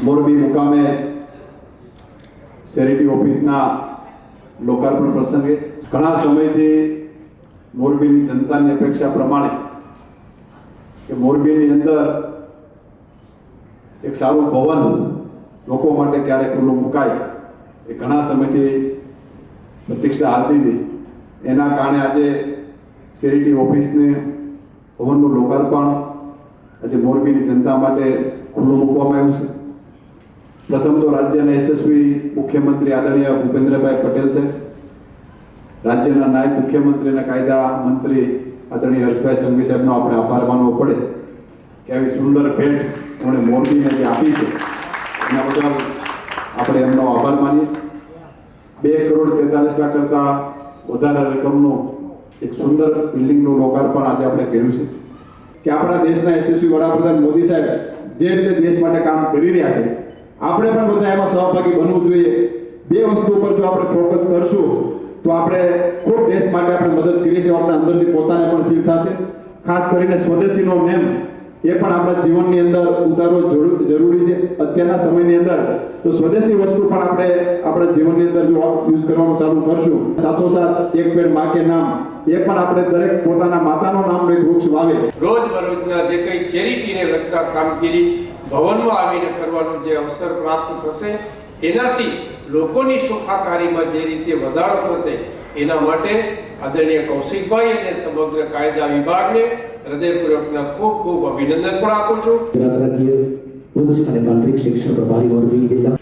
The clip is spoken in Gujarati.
મોરબી મુકામે ચેરિટી ઓફિસના લોકાર્પણ પ્રસંગે ઘણા સમયથી મોરબીની જનતાની અપેક્ષા પ્રમાણે કે મોરબીની અંદર એક સારું ભવન લોકો માટે ક્યારે ખુલ્લું મુકાય એ ઘણા સમયથી પ્રતિષ્ઠા હાલતી હતી. એના કારણે આજે ચેરિટી ઓફિસને ભવનનું લોકાર્પણ આજે મોરબીની જનતા માટે ખુલ્લું મૂકવામાં આવ્યું છે. પ્રથમ તો રાજ્યના યશસ્વી મુખ્યમંત્રી આદરણીય ભૂપેન્દ્રભાઈ પટેલ છે, રાજ્યના નાયબ મુખ્યમંત્રી અને કાયદા મંત્રી આદરણીય હર્ષભાઈ સંઘવી સાહેબનો આપણે આભાર માનવો પડે કે આવી સુંદર ભેટ એમણે મોરબીને જે આપી છે એના બદલ આપણે એમનો આભાર માનીએ. 2,43,00,000 કરતાં વધારે રકમનું એક સુંદર બિલ્ડિંગનું લોકાર્પણ આજે આપણે કર્યું છે કે આપણા દેશના યશસ્વી વડાપ્રધાન મોદી સાહેબ જે રીતે દેશ માટે કામ કરી રહ્યા છે આપણે પણ બધા એમાં સહભાગી બનવું જોઈએ. બે વસ્તુ ઉપર જો આપણે ફોકસ કરશું તો આપણે ખૂબ દેશ માટે આપણે મદદ કરી છે, આપણા અંદરથી પોતાને પણ ફીલ થશે. ખાસ કરીને સ્વદેશીનો નેમ એ પણ આપણા જીવનની અંદર ઉતારવો જરૂરી છે અત્યારના સમયની અંદર. તો સ્વદેશી વસ્તુ પણ આપણે આપણા જીવનની અંદર જો યુઝ કરવાનું ચાલુ કરશું, સાથોસાથ એક પેડ માં કે નામ એ પણ આપણે દરેક પોતાના માતાનું નામનું એક વૃક્ષ વાવે. રોજબરોજના જે કંઈ ચેરિટીને લગતા કામગીરી ભવનમાં આવીને કરવાનો જે અવસર પ્રાપ્ત થશે એનાથી લોકોની સુખાકારીમાં જે રીતે વધારો થશે એના માટે આદરણીય કૌશિકભાઈ અને સમગ્ર કાયદા વિભાગને હૃદયપૂર્વકના ખૂબ ખૂબ અભિનંદન પણ આપું છું. ગુજરાત રાજ્ય ઉચ્ચ અને તાંત્રિક શિક્ષણ પ્રભારી મોરબી જિલ્લા